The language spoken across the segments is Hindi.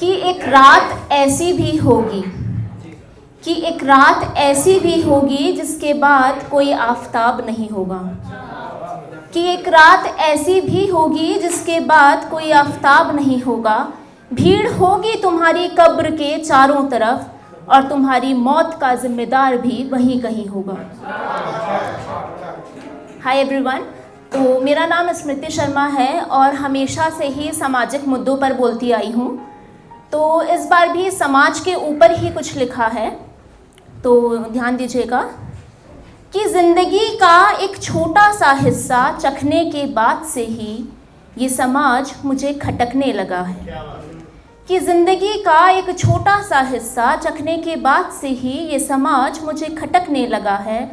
कि एक रात ऐसी भी होगी, कि एक रात ऐसी भी होगी जिसके बाद कोई आफताब नहीं होगा, कि एक रात ऐसी भी होगी जिसके बाद कोई आफताब नहीं होगा। भीड़ होगी तुम्हारी कब्र के चारों तरफ और तुम्हारी मौत का जिम्मेदार भी वहीं कहीं होगा। हाय एवरीवन, तो मेरा नाम स्मृति शर्मा है और हमेशा से ही सामाजिक मुद्दों पर बोलती आई हूँ। तो इस बार भी समाज के ऊपर ही कुछ लिखा है, तो ध्यान दीजिएगा कि ज़िंदगी का एक छोटा सा हिस्सा चखने के बाद से ही ये समाज मुझे खटकने लगा है, कि ज़िंदगी का एक छोटा सा हिस्सा चखने के बाद से ही ये समाज मुझे खटकने लगा है।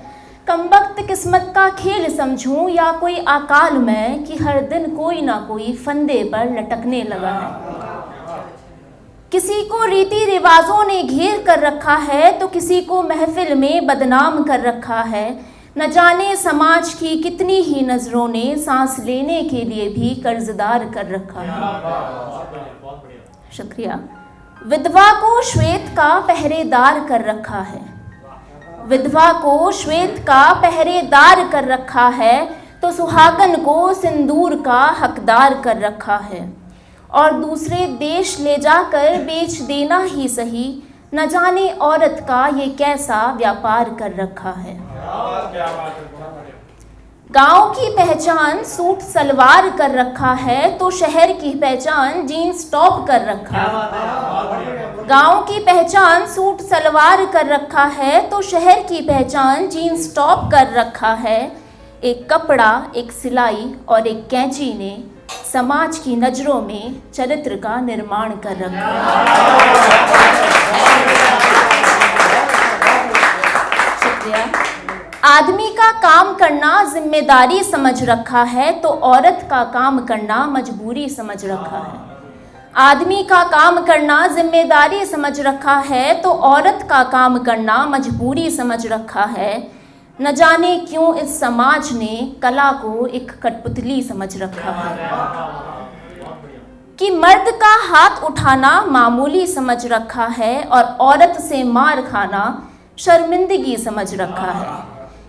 कमबख्त किस्मत का खेल समझूं या कोई अकाल मैं, कि हर दिन कोई ना कोई फंदे पर लटकने लगा है। किसी को रीति रिवाजों ने घेर कर रखा है तो किसी को महफिल में बदनाम कर रखा है। न जाने समाज की कितनी ही नज़रों ने सांस लेने के लिए भी कर्जदार कर रखा है। शुक्रिया। विधवा को श्वेत का पहरेदार कर रखा है, विधवा को श्वेत का पहरेदार कर रखा है, तो सुहागन को सिंदूर का हकदार कर रखा है। और दूसरे देश ले जाकर बेच देना ही सही, न जाने औरत का ये कैसा व्यापार कर रखा है। गांव की पहचान सूट सलवार कर रखा है, तो शहर की पहचान जीन्स टॉप कर रखा है। गांव की पहचान सूट सलवार कर रखा है, तो शहर की पहचान जीन्स टॉप कर रखा है। एक कपड़ा, एक सिलाई और एक कैंची ने समाज की नज़रों में चरित्र का निर्माण कर रखा है। शुक्रिया। आदमी का काम करना जिम्मेदारी समझ रखा है, तो औरत का काम करना मजबूरी समझ रखा है। आदमी का काम करना जिम्मेदारी समझ रखा है, तो औरत का काम करना मजबूरी समझ रखा है। न जाने क्यों इस समाज ने कला को एक कठपुतली समझ रखा है, कि मर्द का हाथ उठाना मामूली समझ रखा है और औरत से मार खाना शर्मिंदगी समझ रखा है।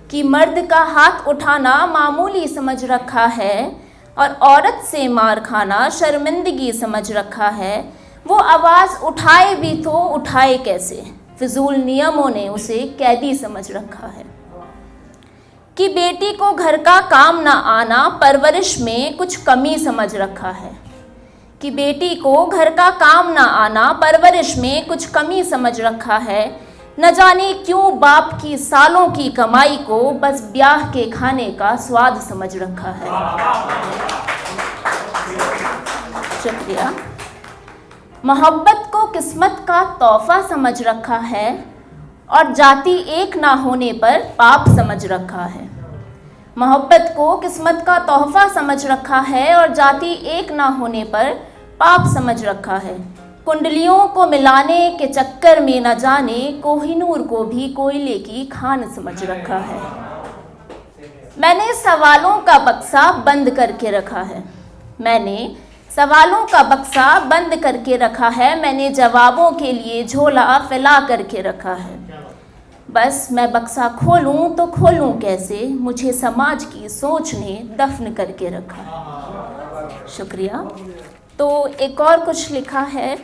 कि मर्द का हाथ उठाना मामूली समझ रखा है और औरत से मार खाना शर्मिंदगी समझ रखा है। वो आवाज़ उठाए भी तो उठाए कैसे, फिजूल नियमों ने उसे कैदी समझ रखा है। कि बेटी को घर का काम ना आना परवरिश में कुछ कमी समझ रखा है, कि बेटी को घर का काम ना आना परवरिश में कुछ कमी समझ रखा है। न जाने क्यों बाप की सालों की कमाई को बस ब्याह के खाने का स्वाद समझ रखा है। शुक्रिया। मोहब्बत को किस्मत का तोहफा समझ रखा है और जाति एक ना होने पर पाप समझ रखा है। मोहब्बत को किस्मत का तोहफा समझ रखा है और जाति एक ना होने पर पाप समझ रखा है। कुंडलियों को मिलाने के चक्कर में न जाने कोहिनूर को भी कोयले की खान समझ रखा है। मैंने सवालों का बक्सा बंद करके रखा है, मैंने सवालों का बक्सा बंद करके रखा है। मैंने जवाबों के लिए झोला फैला करके रखा है। बस मैं बक्सा खोलूं तो खोलूं कैसे, मुझे समाज की सोच ने दफन करके रखा। शुक्रिया। तो एक और कुछ लिखा है।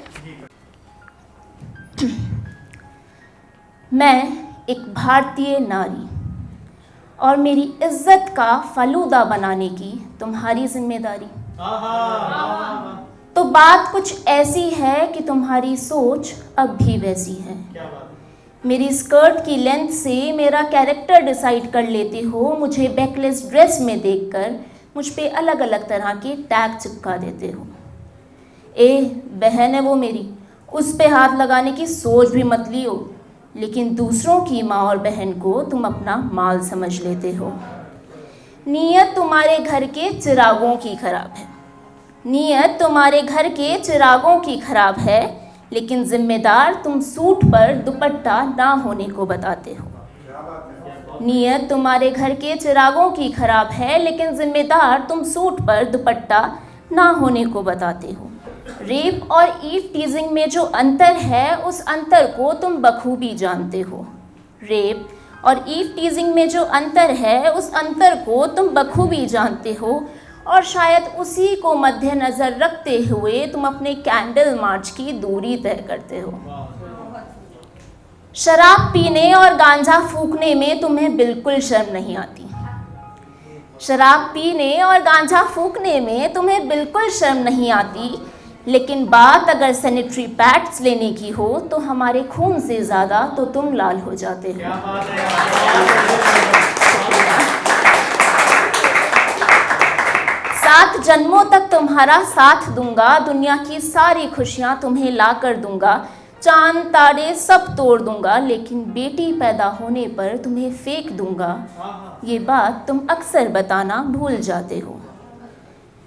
मैं एक भारतीय नारी और मेरी इज्जत का फलूदा बनाने की तुम्हारी जिम्मेदारी। तो बात कुछ ऐसी है कि तुम्हारी सोच अब भी वैसी है। मेरी स्कर्ट की लेंथ से मेरा कैरेक्टर डिसाइड कर लेते हो। मुझे बैकलेस ड्रेस में देखकर मुझ पे अलग अलग तरह के टैग चिपका देते हो। बहन है वो मेरी, उस पे हाथ लगाने की सोच भी मत लियो, लेकिन दूसरों की माँ और बहन को तुम अपना माल समझ लेते हो। नीयत तुम्हारे घर के चिरागों की खराब है, नीयत तुम्हारे घर के चिरागों की खराब है, लेकिन जिम्मेदार तुम सूट पर दुपट्टा ना होने को बताते हो। नीयत तुम्हारे घर के चिरागों की खराब है, लेकिन जिम्मेदार तुम सूट पर दुपट्टा ना होने को बताते हो। रेप और ईव टीजिंग में जो अंतर है उस अंतर को तुम बखूबी जानते हो। रेप और ईव टीजिंग में जो अंतर है उस अंतर को तुम बखूबी जानते हो और शायद उसी को मद्देनज़र रखते हुए तुम अपने कैंडल मार्च की दूरी तय करते हो। शराब पीने और गांजा फूकने में तुम्हें बिल्कुल शर्म नहीं आती। शराब पीने और गांजा फूकने में तुम्हें बिल्कुल शर्म नहीं आती, लेकिन बात अगर सैनिटरी पैड्स लेने की हो तो हमारे खून से ज़्यादा तो तुम लाल हो जाते हो। 7 जन्मों तक तुम्हारा साथ दूंगा, दुनिया की सारी खुशियाँ तुम्हें ला कर दूंगा, चांद तारे सब तोड़ दूंगा, लेकिन बेटी पैदा होने पर तुम्हें फेंक दूंगा। ये बात तुम अक्सर बताना भूल जाते हो।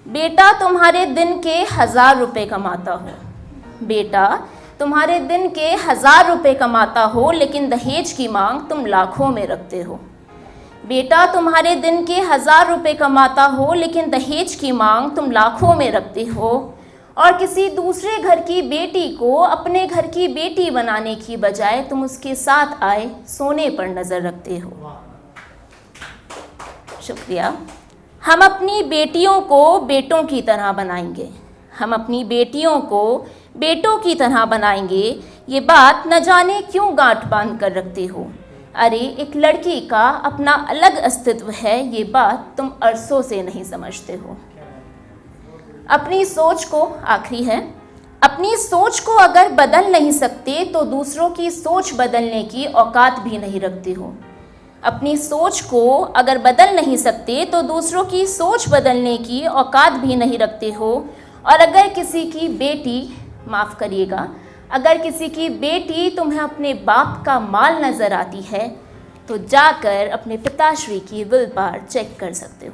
बेटा तुम्हारे दिन के 1000 रुपये कमाता हो। बेटा तुम्हारे दिन के 1000 रुपये कमाता हो, लेकिन दहेज की मांग तुम लाखों में रखते हो। बेटा तुम्हारे दिन के 1000 रुपये कमाता हो, लेकिन दहेज की मांग तुम लाखों में रखते हो और किसी दूसरे घर की बेटी को अपने घर की बेटी बनाने की बजाय तुम उसके साथ आए सोने पर नज़र रखते हो। शुक्रिया। हम अपनी बेटियों को बेटों की तरह बनाएंगे। हम अपनी बेटियों को बेटों की तरह बनाएंगे। ये बात न जाने क्यों गांठ बांध कर रखते हो। अरे एक लड़की का अपना अलग अस्तित्व है, ये बात तुम अरसों से नहीं समझते हो। अपनी सोच को आखिरी है, अपनी सोच को अगर बदल नहीं सकते तो दूसरों की सोच बदलने की औकात भी नहीं रखते हो। अपनी सोच को अगर बदल नहीं सकते तो दूसरों की सोच बदलने की औकात भी नहीं रखते हो। और अगर किसी की बेटी, माफ़ करिएगा, अगर किसी की बेटी तुम्हें अपने बाप का माल नज़र आती है तो जाकर अपने पिताश्री की विल पावर चेक कर सकते हो।